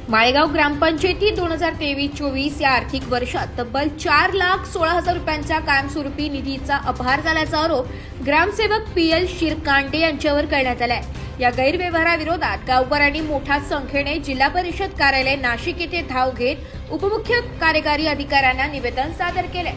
माळेगाव ग्रामपंचायती 2023-24 या आर्थिक वर्षात तब्बल 4,16,000 रुपयांचा कायमस्वरूपी निधीचा अपहार झाल्याचा आरोप ग्रामसेवक PL शिरकांडे यांच्यावर करण्यात आलाय। या गैरव्यवहाराविरोधात गावकऱ्यांनी मोठ्या संख्येने जिल्हा परिषद कार्यालय नाशिक येथे धाव घेत उपमुख्य कार्यकारी अधिकाऱ्यांना निवेदन सादर केले।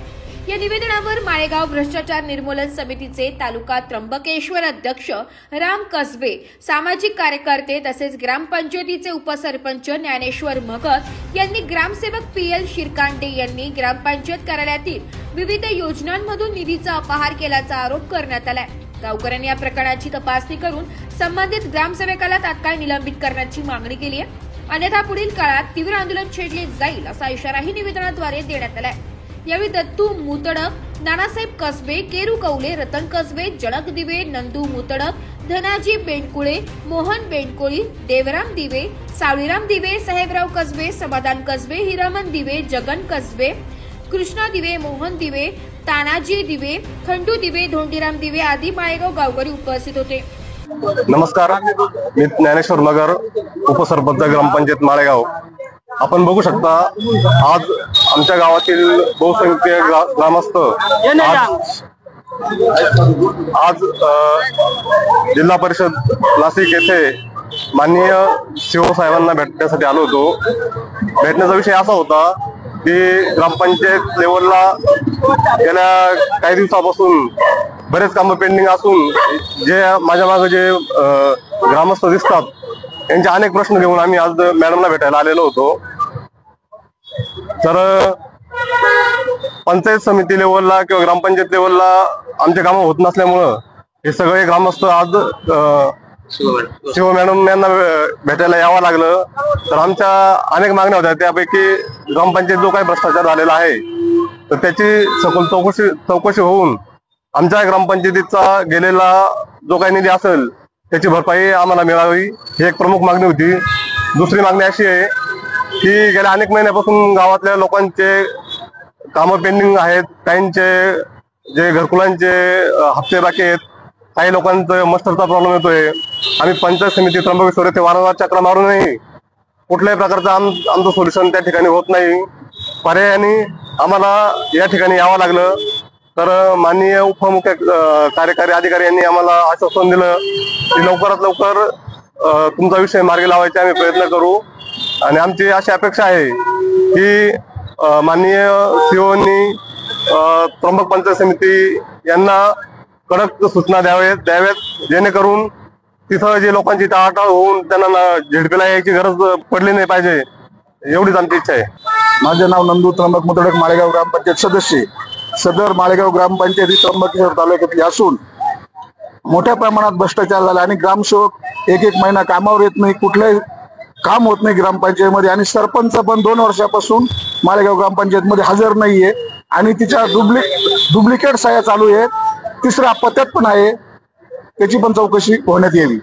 या निवेदनावर माळेगाव भ्रष्टाचार निर्मूलन समितीचे तालुका त्र्यंबकेश्वर अध्यक्ष राम कसबे, सामाजिक कार्यकर्ते तसेच ग्रामपंचायतीचे उपसरपंच ज्ञानेश्वर मगत यांनी ग्रामसेवक PL शिरकांडे यांनी ग्रामपंचायत कार्यालयातील विविध योजनांमधून निधीचा अपहार केल्याचा आरोप करण्यात आलाय। गावकऱ्यांनी या प्रकरणाची तपासणी करून संबंधित ग्रामसेवकाला तात्काळ निलंबित करण्याची मागणी केली आहे, अन्यथा पुढील काळात तीव्र आंदोलन छेडले जाईल असा इशाराही निवेदनाद्वारे देण्यात आलाय। यावेळी दत्तू मुतडक, नानासाहेब कसबे, केरू कौले, रतन कसबे, जनक दिवे, नंदू मुतडक, धनाजी बेंडकुळे, मोहन बेंडकोळी, देवराम दिवे, सावळीराम दिवे, साहेबराव कसबे, समाधान कसबे, हिरामन दिवे, जगन कसबे, कृष्णा दिवे, मोहन दिवे, तानाजी दिवे, खंडू दिवे, धोंडीराम दिवे आदी माळेगाव गावकरी उपस्थित होते। नमस्कार, मी ज्ञानेश्वर नगर, उपसरपंच ग्रामपंचायत माळेगाव। आपण बघू शकता आज आमच्या गावातील बहुसंख्य ग्रामस्थ आज जिल्हा परिषद नाशिक येथे माननीय CO साहेबांना भेटण्यासाठी आलो होतो। भेटण्याचा विषय असा होता की ग्रामपंचायत लेवलला गेल्या काही दिवसापासून बरेच कामं पेंडिंग असून जे माझ्या मागे जे ग्रामस्थ दिसतात यांचे अनेक प्रश्न घेऊन आम्ही आज मॅडमला भेटायला आलेलो होतो। तर पंचायत समिती लेवलला किंवा ग्रामपंचायत लेवलला आमचे कामं होत नसल्यामुळं हे सगळे ग्रामस्थ आज शिव मॅडम यांना भेटायला यावं लागलं। तर आमच्या अनेक मागण्या होत्या, त्यापैकी ग्रामपंचायत जो काही भ्रष्टाचार झालेला आहे तर त्याची सखोल चौकशी होऊन आमच्या ग्रामपंचायतीचा गेलेला जो काही निधी असेल त्याची भरपाई आम्हाला मिळावी ही एक प्रमुख मागणी होती। दुसरी मागणी अशी आहे की गेल्या अनेक महिन्यापासून गावातल्या लोकांचे कामं पेंडिंग आहेत, काहींचे जे घरकुलांचे हप्ते बाकी आहेत, काही लोकांचं मस्टरचा प्रॉब्लेम येतोय। आम्ही पंचायत समिती त्र्यंबकेश्वर येथे वारंवार चक्र मारूनही कुठल्याही प्रकारचं आमचं सोल्युशन त्या ठिकाणी होत नाही। पर्यायाने आम्हाला या ठिकाणी यावं लागलं। तर माननीय उपमुख्य कार्यकारी अधिकारी यांनी आम्हाला आश्वासन दिलं की लवकरात लवकर तुमचा विषय मार्गी लावायचा आम्ही प्रयत्न करू। आणि आमची अशी अपेक्षा आहे की माननीय COनी त्र्यंबक पंचायत समिती यांना कडक सूचना द्याव्यात जेणेकरून तिथं जे लोकांची टाळाटाळ होऊन त्यांना झेडपीला यायची गरज पडली नाही पाहिजे, एवढीच आमची इच्छा आहे। माझे नाव नंदू त्र्यंबक मुतडक, माळेगाव ग्रामपंचायत सदस्य। सदर माळेगाव ग्रामपंचायती त्र्यंबकेश्वर तालुक्यातली असून मोठ्या प्रमाणात भ्रष्टाचार झाला आणि ग्रामसेवक एक महिना कामावर येत नाही, कुठलंही काम होत नाही ग्रामपंचायतीमध्ये। आणि सरपंच पण 2 वर्षापासून माळेगाव ग्रामपंचायतमध्ये हजर नाहीये आणि तिच्या डुप्लिकेट सह्या चालू आहेत। तिसरा अपत्यात पण आहे, त्याची पण चौकशी होण्यात यावी।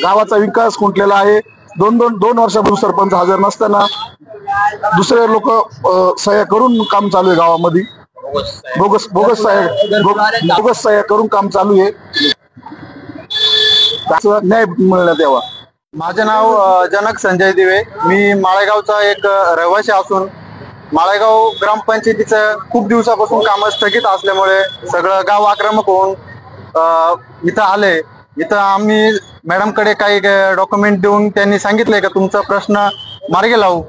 गावाचा विकास खुंटलेला आहे। 2 वर्षापासून सरपंच हजर नसताना दुसरे लोक सह्या करून काम चालू आहे गावामध्ये। बोगस सह्या करून काम चालू आहे, न्याय मिळण्यात यावा। माझे नाव जनक संजय दिवे, मी माळेगावचा एक रहिवासी असून माळेगाव ग्रामपंचायतीचं खूप दिवसापासून कामं स्थगित असल्यामुळे सगळं गाव आक्रमक होऊन इथं आले। इथं आम्ही मॅडमकडे काही डॉक्युमेंट देऊन त्यांनी सांगितलंय का तुमचा प्रश्न मार्गी लावू,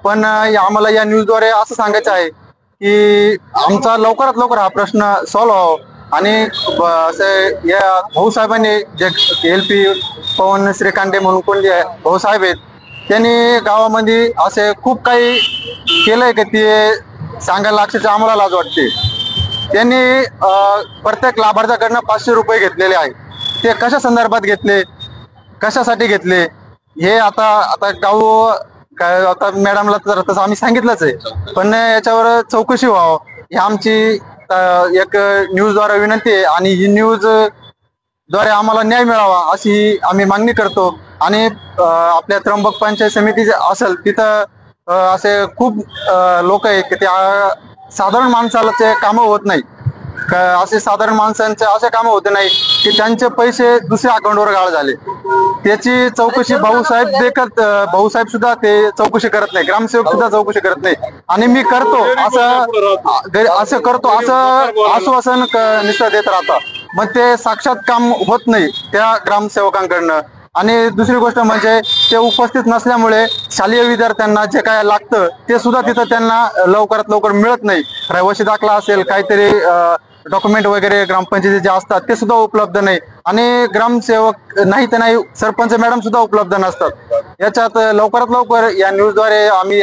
पण आम्हाला या न्यूजद्वारे असं सांगायचं आहे की आमचा लवकरात लवकर हा प्रश्न सॉल्व्ह व्हावा। आणि असे या भाऊसाहेबांनी जे LP पवन श्रीकांडे म्हणून कोण जे भाऊसाहेब आहेत त्यांनी गावामध्ये असे खूप काही केलंय की ते सांगायला अक्षरशः आम्हाला लाज वाटते। त्यांनी प्रत्येक लाभार्थ्याकडनं 500 रुपये घेतलेले आहे। ते कशा संदर्भात घेतले, कशासाठी घेतले हे आता गाव काय आता मॅडमला तर तसं आम्ही सांगितलंच आहे, पण याच्यावर चौकशी व्हावं ही आमची एक न्यूजद्वारे विनंती आहे। आणि ही न्यूज द्वारे आम्हाला न्याय मिळावा अशी आम्ही मागणी करतो। आणि आपल्या त्र्यंबक पंचायत समिती असेल तिथं असे खूप लोक आहेत की त्या साधारण माणसाला कामं होत नाही, असे साधारण माणसांचे असे कामं होते नाही की त्यांचे पैसे दुसऱ्या अकाउंटवर गाळ झाले। त्याची चौकशी भाऊसाहेब सुद्धा ते चौकशी करत नाही, ग्रामसेवक सुद्धा चौकशी करत नाही. आणि मी करतो असं करतो असं आश्वासन नुसतं देत राहतात. मग ते साक्षात काम होत नाही त्या ग्रामसेवकांकडनं. आणि दुसरी गोष्ट म्हणजे ते उपस्थित नसल्यामुळे शालेय विद्यार्थ्यांना जे काय लागतं ते सुद्धा तिथं त्यांना लवकरात लवकर मिळत नाही. रहिवासी दाखला असेल, काहीतरी डॉक्युमेंट वगैरे ग्रामपंचायतीचे असतात ते सुद्धा उपलब्ध नाही. आणि ग्रामसेवक नाही तर नाही, सरपंच मॅडम सुद्धा उपलब्ध नसतात. याच्यात लवकरात लवकर या न्यूजद्वारे आम्ही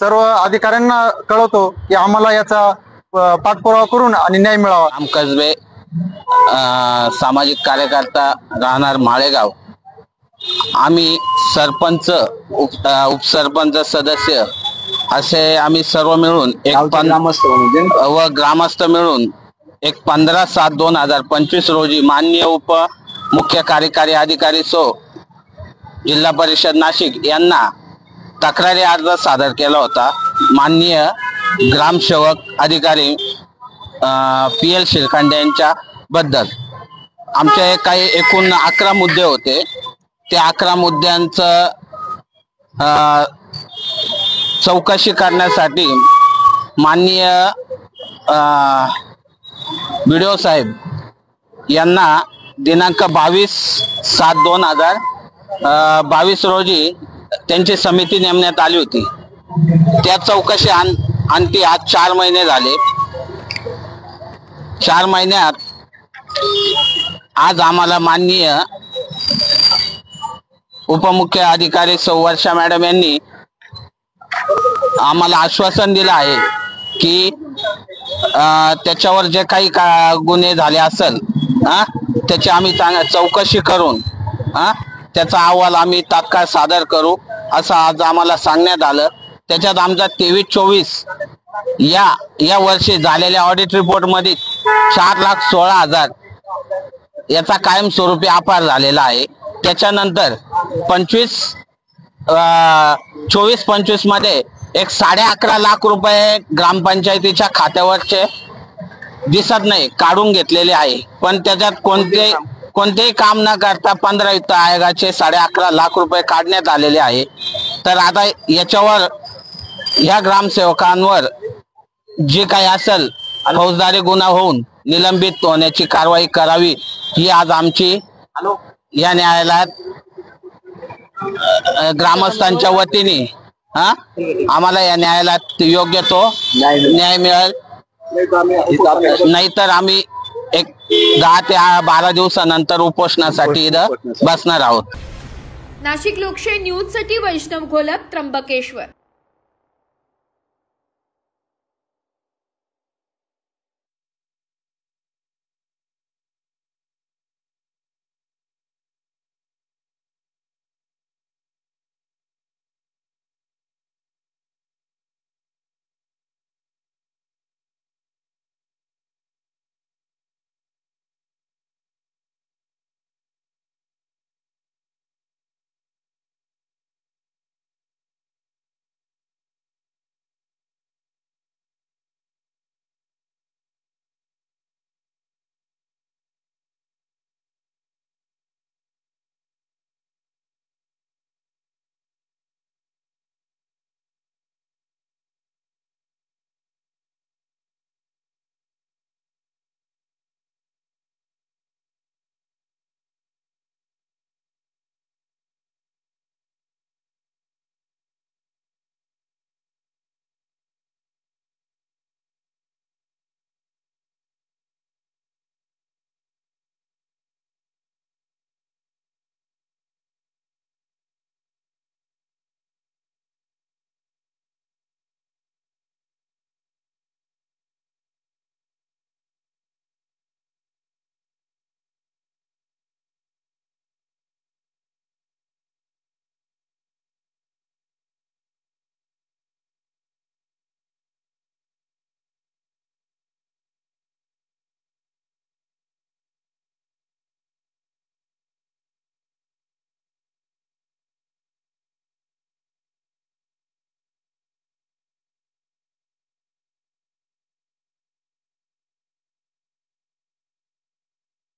सर्व अधिकाऱ्यांना कळवतो की आम्हाला याचा पाठपुरावा करून आणि न्याय मिळावा. राम कसबे, सामाजिक कार्यकर्ता, राहणार माळेगाव. आम्ही सरपंच, उपसरपंच, सदस्य असे आम्ही सर्व मिळून व ग्रामस्थ मिळून 15/7/2025 रोजी माननीय उप मुख्य कार्यकारी अधिकारी जिल्हा परिषद नाशिक यांना तक्रारी अर्ज सादर केला होता. माननीय ग्रामसेवक अधिकारी PL शिरकांडे यांच्या बद्दल. आमचे काही एकूण 11 मुद्दे होते. त्या 11 मुद्द्यांचं चौकशी करण्यासाठी माननीय BDO साहेब यांना दिनांक 22/7/2022 रोजी त्यांची समिती नेमण्यात आली होती. त्या चौकशी अंती आज 4 महिने झाले. 4 महिन्यात आज आम्हाला माननीय उपमुख्य अधिकारी वर्षा मॅडम यांनी आम्हाला आश्वासन दिलं आहे की त्याच्यावर जे काही गुन्हे झाले असेल त्याची आम्ही चौकशी करून त्याचा अहवाल आम्ही तात्काळ सादर करू असं आज आम्हाला सांगण्यात आलं. त्याच्यात आमचा 23-24 या वर्षी झालेल्या ऑडिट रिपोर्ट मध्ये 4,16,000 याचा कायमस्वरूपी अपार झालेला आहे. त्याच्यानंतर 24-25 मध्ये 11.5 लाख रुपये ग्रामपंचायतीच्या खात्यावरचे दिसत नाही, काढून घेतलेले आहे. पण त्याच्यात कोणतेही काम न करता 15 वित्त आयोगाचे 11.5 लाख रुपये काढण्यात आलेले आहे. तर आता याच्यावर ह्या ग्रामसेवकांवर जे काही असेल फौजदारी गुन्हा होऊन निलंबित होण्याची कारवाई करावी ही आज आमची या न्यायालयात ग्रामस्थांच्या वतीने आम्हाला या न्यायालयात योग्य तो न्याय मिळेल. नाहीतर आम्ही 10 ते 12 दिवसानंतर उपोषणासाठी इथं बसणार आहोत. नाशिक लोकशाही न्यूज साठी वैष्णव घोलप, त्र्यंबकेश्वर.